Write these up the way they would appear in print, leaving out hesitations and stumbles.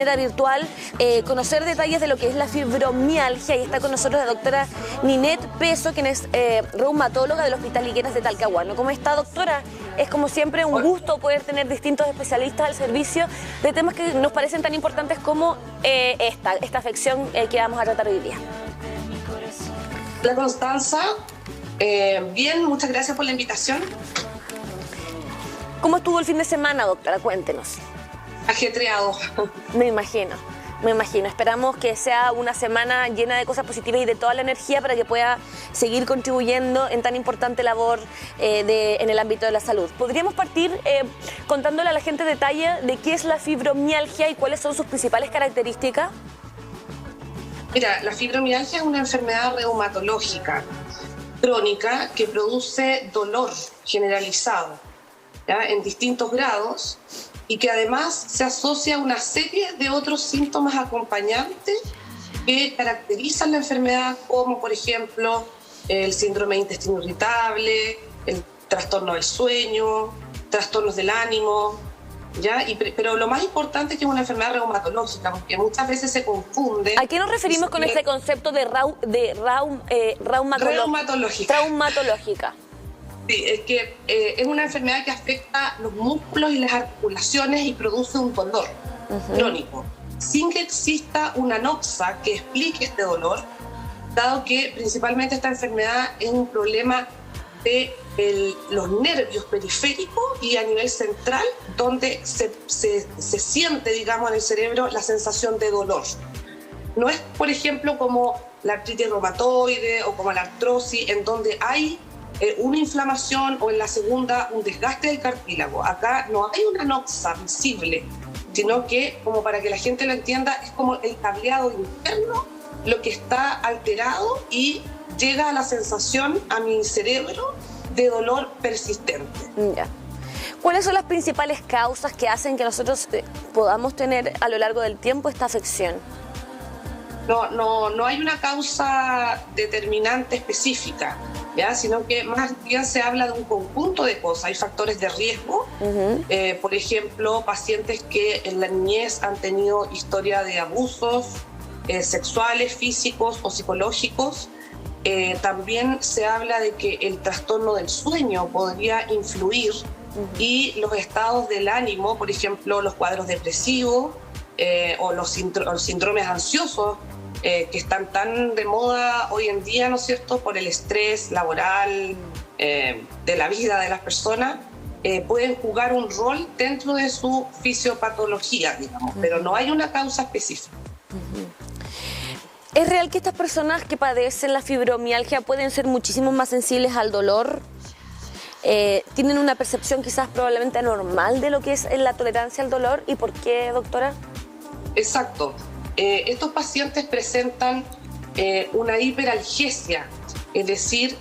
virtual, conocer detalles de lo que es la fibromialgia, y está con nosotros la doctora Ninette Peso, quien es reumatóloga del Hospital Higueras de Talcahuano. ¿Cómo está, doctora? Es como siempre un gusto poder tener distintos especialistas al servicio de temas que nos parecen tan importantes como esta afección que vamos a tratar hoy día. Hola, Constanza. Bien, muchas gracias por la invitación. ¿Cómo estuvo el fin de semana, doctora? Cuéntenos. Ajetreado. Me imagino. Esperamos que sea una semana llena de cosas positivas y de toda la energía para que pueda seguir contribuyendo en tan importante labor en el ámbito de la salud. ¿Podríamos partir contándole a la gente detalle de qué es la fibromialgia y cuáles son sus principales características? Mira, la fibromialgia es una enfermedad reumatológica crónica que produce dolor generalizado, ¿ya?, en distintos grados, y que además se asocia a una serie de otros síntomas acompañantes que caracterizan la enfermedad, como por ejemplo el síndrome de intestino irritable, el trastorno del sueño, trastornos del ánimo, ¿ya? Pero lo más importante es que es una enfermedad reumatológica, porque muchas veces se confunde. ¿A qué nos referimos con este concepto de traumatológica? Sí, es que es una enfermedad que afecta los músculos y las articulaciones y produce un dolor crónico, sin que exista una anoxia que explique este dolor, dado que principalmente esta enfermedad es un problema de los nervios periféricos y a nivel central, donde se siente, digamos, en el cerebro la sensación de dolor. No es, por ejemplo, como la artritis reumatoide o como la artrosis, en donde hay una inflamación o en la segunda un desgaste del cartílago. Acá no hay una anoxia visible, sino que, como para que la gente lo entienda, es como el cableado interno lo que está alterado y llega a la sensación a mi cerebro de dolor persistente. Ya. ¿Cuáles son las principales causas que hacen que nosotros podamos tener a lo largo del tiempo esta afección? No hay una causa determinante específica, ¿ya?, sino que más bien se habla de un conjunto de cosas. Hay factores de riesgo, por ejemplo, pacientes que en la niñez han tenido historia de abusos sexuales, físicos o psicológicos. También se habla de que el trastorno del sueño podría influir y los estados del ánimo, por ejemplo, los cuadros depresivos o los síndromes ansiosos, que están tan de moda hoy en día, ¿no es cierto?, por el estrés laboral de la vida de las personas, pueden jugar un rol dentro de su fisiopatología, digamos, pero no hay una causa específica. ¿Es real que estas personas que padecen la fibromialgia pueden ser muchísimo más sensibles al dolor? ¿Tienen una percepción quizás probablemente anormal de lo que es la tolerancia al dolor? ¿Y por qué, doctora? Exacto. Estos pacientes presentan una hiperalgesia, es decir,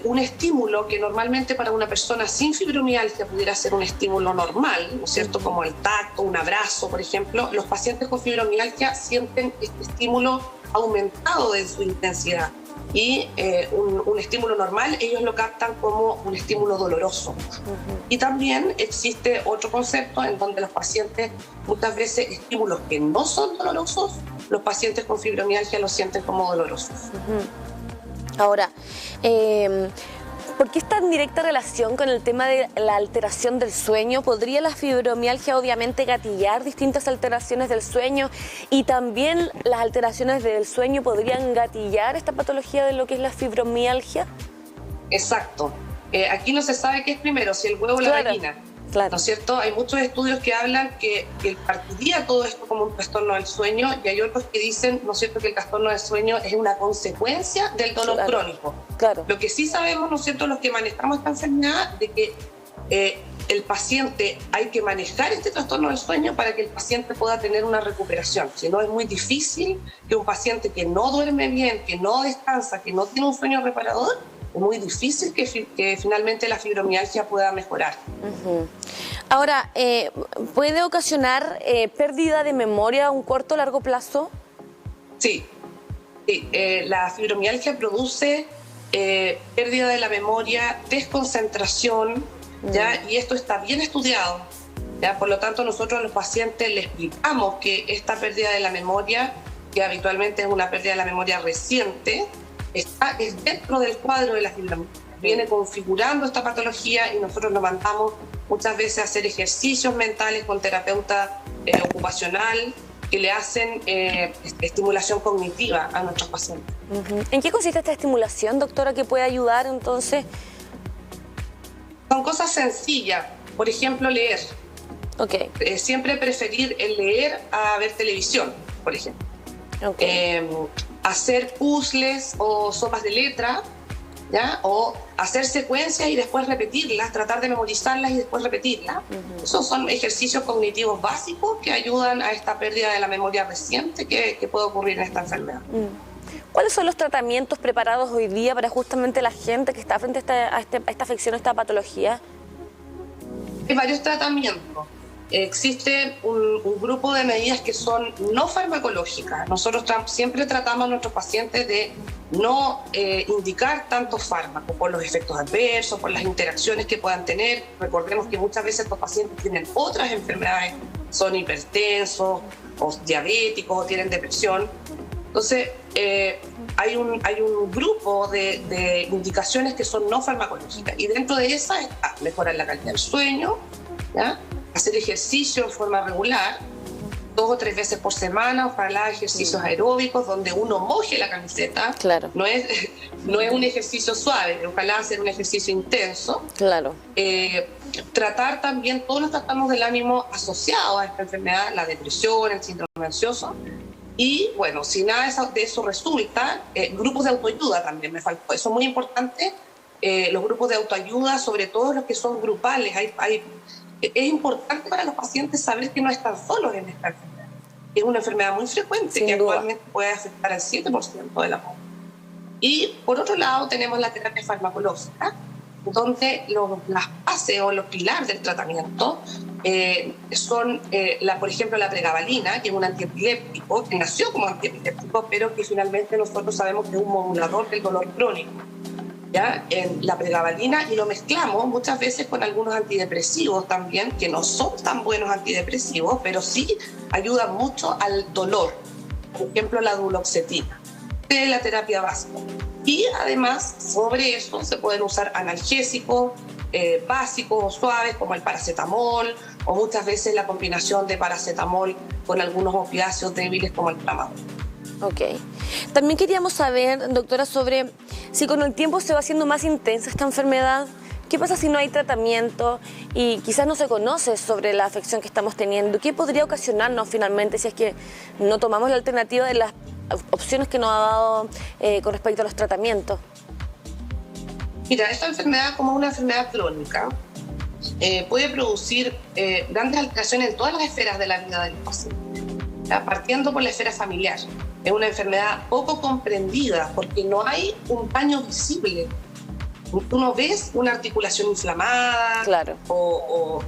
un estímulo que normalmente para una persona sin fibromialgia pudiera ser un estímulo normal, ¿no es cierto?, como el tacto, un abrazo, por ejemplo. Los pacientes con fibromialgia sienten este estímulo aumentado de su intensidad y un estímulo normal ellos lo captan como un estímulo doloroso. Y también existe otro concepto en donde los pacientes, muchas veces estímulos que no son dolorosos, los pacientes con fibromialgia los sienten como dolorosos. Ahora, ¿por qué está en directa relación con el tema de la alteración del sueño? ¿Podría la fibromialgia obviamente gatillar distintas alteraciones del sueño y también las alteraciones del sueño podrían gatillar esta patología de lo que es la fibromialgia? Exacto. Aquí no se sabe qué es primero, si el huevo o la gallina. Claro. ¿No es cierto? Hay muchos estudios que hablan que partiría todo esto como un trastorno del sueño, y hay otros que dicen, ¿no es cierto?, que el trastorno del sueño es una consecuencia del dolor crónico. Claro. Lo que sí sabemos, ¿no es cierto?, los que manejamos esta enfermedad, de que el paciente, hay que manejar este trastorno del sueño para que el paciente pueda tener una recuperación. Si no, es muy difícil que un paciente que no duerme bien, que no descansa, que no tiene un sueño reparador, es muy difícil que finalmente la fibromialgia pueda mejorar. Ahora, ¿puede ocasionar pérdida de memoria a un corto o largo plazo? Sí. La fibromialgia produce pérdida de la memoria, desconcentración, ¿ya? Y esto está bien estudiado. ¿ya? Por lo tanto, nosotros a los pacientes les explicamos que esta pérdida de la memoria, que habitualmente es una pérdida de la memoria reciente, es dentro del cuadro de la fibromialgia. Viene configurando esta patología y nosotros nos mandamos muchas veces a hacer ejercicios mentales con terapeuta ocupacional que le hacen estimulación cognitiva a nuestros pacientes. ¿En qué consiste esta estimulación, doctora, que puede ayudar entonces? Son cosas sencillas, por ejemplo, leer. Okay. Siempre preferir el leer a ver televisión, por ejemplo. Okay. Hacer puzzles o sopas de letra, ¿ya? O hacer secuencias y después repetirlas, tratar de memorizarlas y después repetirlas. Esos son ejercicios cognitivos básicos que ayudan a esta pérdida de la memoria reciente que puede ocurrir en esta enfermedad. ¿Cuáles son los tratamientos preparados hoy día para justamente la gente que está frente a esta afección, a esta patología? Hay varios tratamientos. Existe un grupo de medidas que son no farmacológicas. Nosotros siempre tratamos a nuestros pacientes de no indicar tantos fármacos por los efectos adversos, por las interacciones que puedan tener. Recordemos que muchas veces estos pacientes tienen otras enfermedades, son hipertensos o diabéticos o tienen depresión. Entonces, hay un grupo de indicaciones que son no farmacológicas y dentro de esas está mejorar la calidad del sueño, ¿ya? Hacer ejercicio en forma regular, 2 o 3 veces por semana, ojalá ejercicios aeróbicos donde uno moje la camiseta. Claro. No es un ejercicio suave, ojalá hacer un ejercicio intenso. Claro. Tratar también todos los trastornos del ánimo asociados a esta enfermedad, la depresión, el síndrome ansioso. Y bueno, si nada de eso resulta, grupos de autoayuda también me faltó. Eso es muy importante, los grupos de autoayuda, sobre todo los que son grupales. Es importante para los pacientes saber que no están solos en esta enfermedad. Es una enfermedad muy frecuente que actualmente puede afectar al 7% de la población. Y por otro lado tenemos la terapia farmacológica, donde las bases o los pilares del tratamiento son, por ejemplo, la pregabalina, que es un antiepiléptico, que nació como antiepiléptico, pero que finalmente nosotros sabemos que es un modulador del dolor crónico. ¿Ya? En la pregabalina, y lo mezclamos muchas veces con algunos antidepresivos también, que no son tan buenos antidepresivos, pero sí ayudan mucho al dolor. Por ejemplo, la duloxetina, de la terapia básica. Y además, sobre eso se pueden usar analgésicos básicos o suaves, como el paracetamol, o muchas veces la combinación de paracetamol con algunos opiáceos débiles como el tramadol. Ok. También queríamos saber, doctora, sobre si con el tiempo se va haciendo más intensa esta enfermedad. ¿Qué pasa si no hay tratamiento y quizás no se conoce sobre la afección que estamos teniendo? ¿Qué podría ocasionarnos finalmente si es que no tomamos la alternativa de las opciones que nos ha dado con respecto a los tratamientos? Mira, esta enfermedad, como una enfermedad crónica, puede producir grandes alteraciones en todas las esferas de la vida del paciente, partiendo por la esfera familiar. Es una enfermedad poco comprendida porque no hay un daño visible. Tú no ves una articulación inflamada, claro, o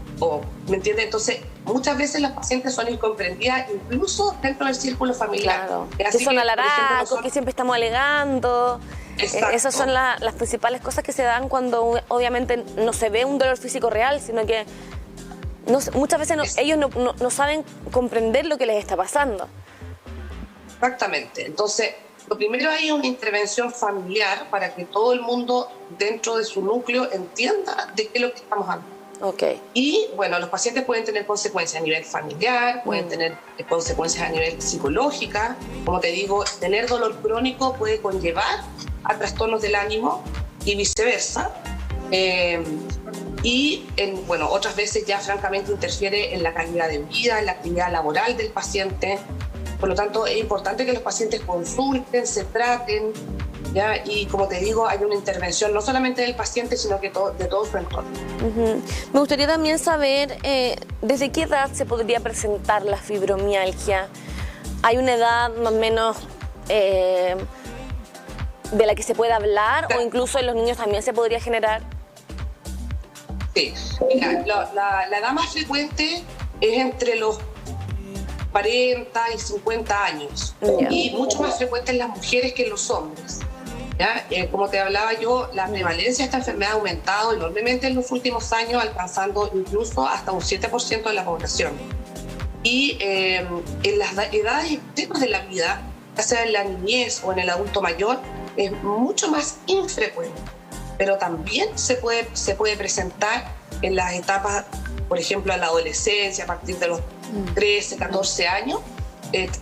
¿me entiendes? Entonces, muchas veces las pacientes son incomprendidas incluso dentro del círculo familiar. Claro. Que son alaracos, que siempre estamos alegando. Esas son las principales cosas que se dan cuando obviamente no se ve un dolor físico real, sino que muchas veces ellos no saben comprender lo que les está pasando. Exactamente. Entonces, lo primero hay una intervención familiar para que todo el mundo dentro de su núcleo entienda de qué es lo que estamos hablando. Okay. Y bueno, los pacientes pueden tener consecuencias a nivel familiar, pueden tener consecuencias a nivel psicológica. Como te digo, tener dolor crónico puede conllevar a trastornos del ánimo y viceversa. Bueno, otras veces ya francamente interfiere en la calidad de vida, en la actividad laboral del paciente. Por lo tanto, es importante que los pacientes consulten, se traten, ¿ya? Y como te digo, hay una intervención no solamente del paciente, sino que de todo su entorno. Me gustaría también saber desde qué edad se podría presentar la fibromialgia. ¿Hay una edad más o menos de la que se puede hablar o incluso en los niños también se podría generar? Sí, mira, la edad más frecuente es entre los 40 y 50 años y mucho más frecuente en las mujeres que en los hombres. ¿ya? Como te hablaba yo, la prevalencia de esta enfermedad ha aumentado enormemente en los últimos años, alcanzando incluso hasta un 7% de la población. Y en las edades extremas de la vida, ya sea en la niñez o en el adulto mayor, es mucho más infrecuente, pero también se puede presentar en las etapas, por ejemplo, en la adolescencia, a partir de los 13, 14 años.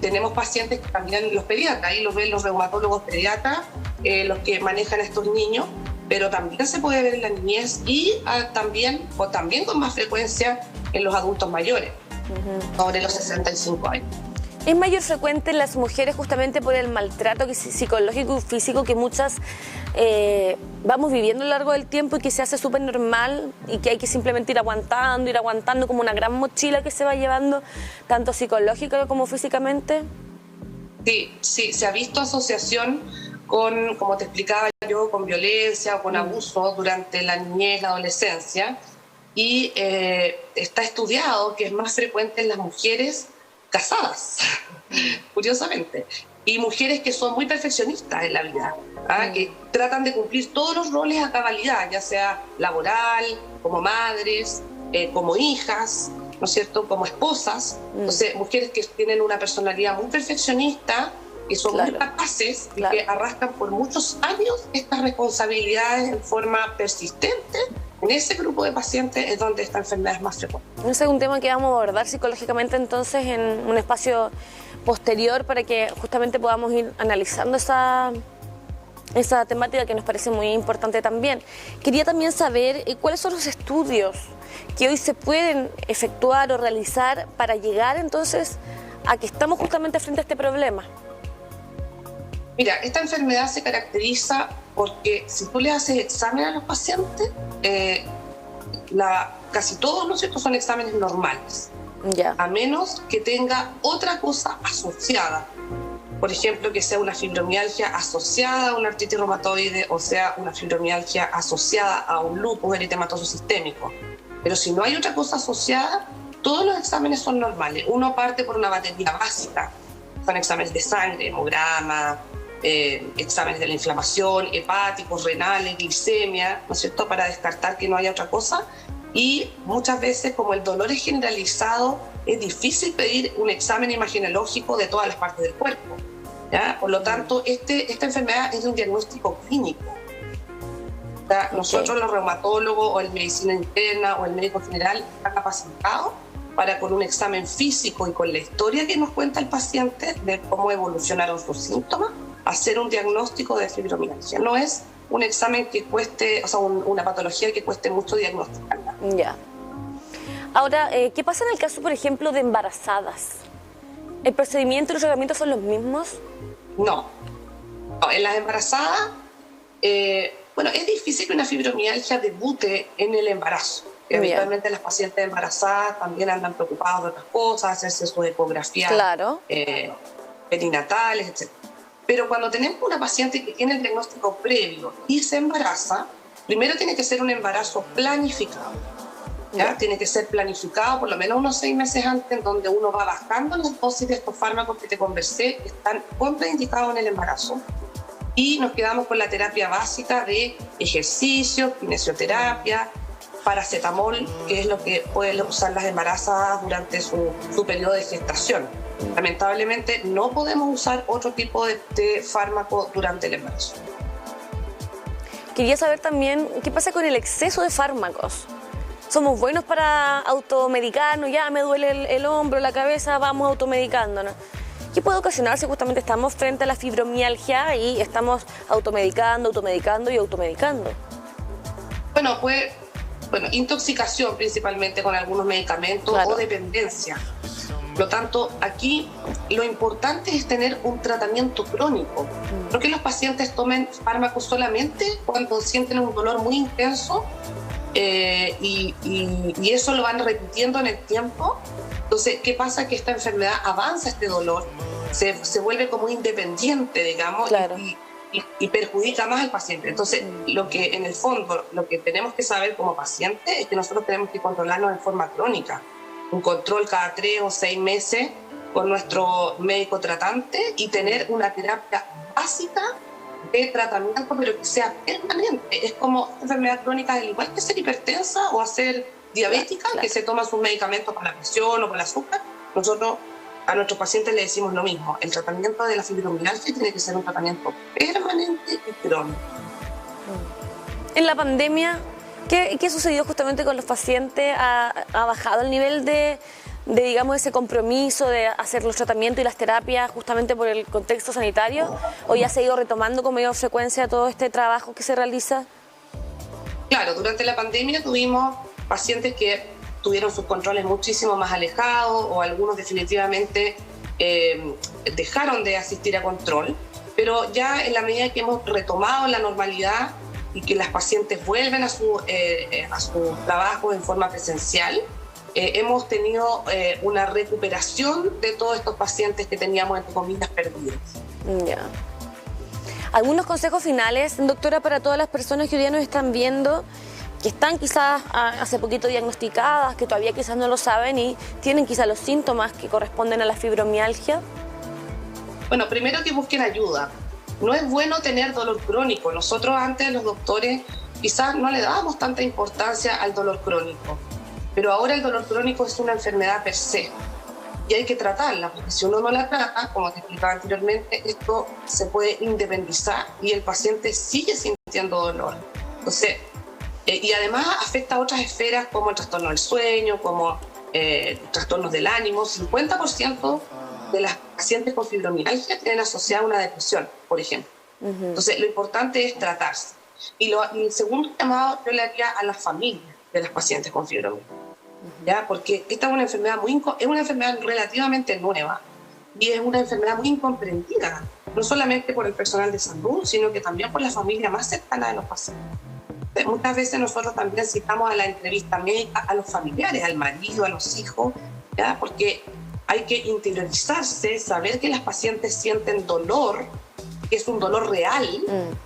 Tenemos pacientes que también, los pediatras, ahí los ven los reumatólogos pediatras, los que manejan a estos niños, pero también se puede ver en la niñez y también con más frecuencia en los adultos mayores, sobre los 65 años. Es mayor frecuente en las mujeres justamente por el maltrato psicológico y físico que muchas vamos viviendo a lo largo del tiempo y que se hace súper normal y que hay que simplemente ir aguantando como una gran mochila que se va llevando tanto psicológica como físicamente. Sí, se ha visto asociación con, como te explicaba yo, con violencia o con abuso durante la niñez, la adolescencia, y está estudiado que es más frecuente en las mujeres casadas, curiosamente, y mujeres que son muy perfeccionistas en la vida, que tratan de cumplir todos los roles a cabalidad, ya sea laboral, como madres, como hijas, ¿no es cierto?, como esposas. Entonces, mujeres que tienen una personalidad muy perfeccionista, que son muy capaces y que arrastran por muchos años estas responsabilidades en forma persistente. En ese grupo de pacientes es donde esta enfermedad es más frecuente. Ese es un tema que vamos a abordar psicológicamente entonces en un espacio posterior para que justamente podamos ir analizando esa temática que nos parece muy importante también. Quería también saber cuáles son los estudios que hoy se pueden efectuar o realizar para llegar entonces a que estamos justamente frente a este problema. Mira, esta enfermedad se caracteriza porque si tú le haces examen a los pacientes, casi todos, ¿no es cierto?, son exámenes normales, a menos que tenga otra cosa asociada. Por ejemplo, que sea una fibromialgia asociada a una artritis reumatoide o sea una fibromialgia asociada a un lupus eritematoso sistémico. Pero si no hay otra cosa asociada, todos los exámenes son normales. Uno parte por una batería básica, son exámenes de sangre, hemograma, exámenes de la inflamación, hepáticos, renales, glicemia, ¿no es cierto?, para descartar que no haya otra cosa. Y muchas veces, como el dolor es generalizado, es difícil pedir un examen imagenológico de todas las partes del cuerpo, ¿ya? Por lo tanto, esta enfermedad es un diagnóstico clínico. Nosotros los reumatólogos o el medicina interna o el médico general está capacitado para, con un examen físico y con la historia que nos cuenta el paciente de cómo evolucionaron sus síntomas, hacer un diagnóstico de fibromialgia. No es un examen que cueste, o sea, una patología que cueste mucho diagnosticarla. Ya. Ahora, ¿qué pasa en el caso, por ejemplo, de embarazadas? ¿El procedimiento y los tratamientos son los mismos? No, en las embarazadas, bueno, es difícil que una fibromialgia debute en el embarazo. Habitualmente las pacientes embarazadas también andan preocupadas de otras cosas, hacerse sus ecografías perinatales, etc. Pero cuando tenemos una paciente que tiene el diagnóstico previo y se embaraza, primero tiene que ser un embarazo planificado. ¿Ya? Tiene que ser planificado por lo menos unos 6 meses antes, en donde uno va bajando las dosis de estos fármacos que te conversé, que están contraindicados en el embarazo. Y nos quedamos con la terapia básica de ejercicio, kinesioterapia, paracetamol, que es lo que pueden usar las embarazadas durante su periodo de gestación. Lamentablemente no podemos usar otro tipo de fármaco durante el embarazo. Quería saber también qué pasa con el exceso de fármacos. Somos buenos para automedicarnos, ya me duele el hombro, la cabeza, vamos automedicándonos. ¿Qué puede ocasionar si justamente estamos frente a la fibromialgia y estamos automedicando y automedicando? Bueno, intoxicación principalmente con algunos medicamentos o dependencia. Por lo tanto, aquí lo importante es tener un tratamiento crónico. No que los pacientes tomen fármacos solamente cuando sienten un dolor muy intenso y eso lo van repitiendo en el tiempo. Entonces, ¿qué pasa? Que esta enfermedad avanza este dolor, se vuelve como independiente, digamos, y perjudica más al paciente. Entonces, lo que en el fondo, lo que tenemos que saber como paciente es que nosotros tenemos que controlarnos en forma crónica. Un control cada 3 o 6 meses con nuestro médico tratante y tener una terapia básica de tratamiento, pero que sea permanente. Es como enfermedad crónica, al igual que ser hipertensa o ser diabética, que se toma sus medicamentos para la presión o para el azúcar. Nosotros a nuestros pacientes le decimos lo mismo. El tratamiento de la fibromialgia tiene que ser un tratamiento permanente y crónico. En la pandemia, ¿qué sucedió justamente con los pacientes? ¿Ha bajado el nivel de, digamos, ese compromiso de hacer los tratamientos y las terapias justamente por el contexto sanitario? ¿O ya se ha ido retomando con mayor frecuencia todo este trabajo que se realiza? Claro, durante la pandemia tuvimos pacientes que tuvieron sus controles muchísimo más alejados o algunos definitivamente dejaron de asistir a control, pero ya en la medida que hemos retomado la normalidad y que las pacientes vuelven a su trabajo en forma presencial, hemos tenido una recuperación de todos estos pacientes que teníamos, entre comillas, perdidos. Ya. ¿Algunos consejos finales, doctora, para todas las personas que hoy día nos están viendo, que están quizás hace poquito diagnosticadas, que todavía quizás no lo saben y tienen quizás los síntomas que corresponden a la fibromialgia? Bueno, primero que busquen ayuda. No es bueno tener dolor crónico. Nosotros antes, los doctores, quizás no le dábamos tanta importancia al dolor crónico, pero ahora el dolor crónico es una enfermedad per se y hay que tratarla, porque si uno no la trata, como te explicaba anteriormente, esto se puede independizar y el paciente sigue sintiendo dolor. Entonces, y además afecta a otras esferas como el trastorno del sueño, como trastornos del ánimo. 50% de las pacientes con fibromialgia tienen asociada una depresión, por ejemplo. Entonces, lo importante es tratarse. Y el segundo llamado yo le haría a las familias de las pacientes con fibromialgia, ¿ya? Porque esta es una enfermedad relativamente nueva y es una enfermedad muy incomprendida, no solamente por el personal de salud, sino que también por la familia más cercana de los pacientes. Muchas veces nosotros también citamos a la entrevista médica a los familiares, al marido, a los hijos, ¿ya? Porque hay que interiorizarse, saber que las pacientes sienten dolor, que es un dolor real,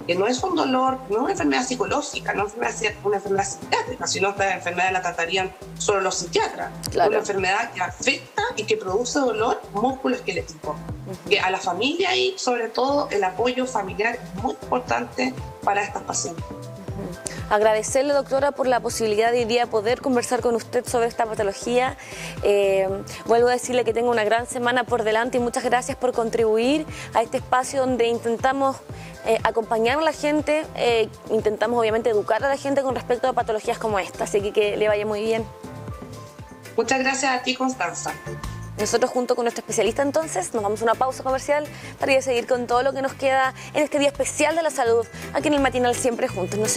que no es un dolor, no es una enfermedad psicológica, no es una enfermedad psiquiátrica, sino que esta enfermedad la tratarían solo los psiquiatras. Claro. Es una enfermedad que afecta y que produce dolor musculoesquelético. Que a la familia y sobre todo el apoyo familiar es muy importante para estas pacientes. Agradecerle, doctora, por la posibilidad de hoy día poder conversar con usted sobre esta patología. Vuelvo a decirle que tenga una gran semana por delante y muchas gracias por contribuir a este espacio donde intentamos acompañar a la gente, intentamos obviamente educar a la gente con respecto a patologías como esta, así que le vaya muy bien. Muchas gracias a ti, Constanza. Nosotros junto con nuestro especialista entonces nos vamos a una pausa comercial para ir a seguir con todo lo que nos queda en este día especial de la salud aquí en el Matinal Siempre Juntos. No se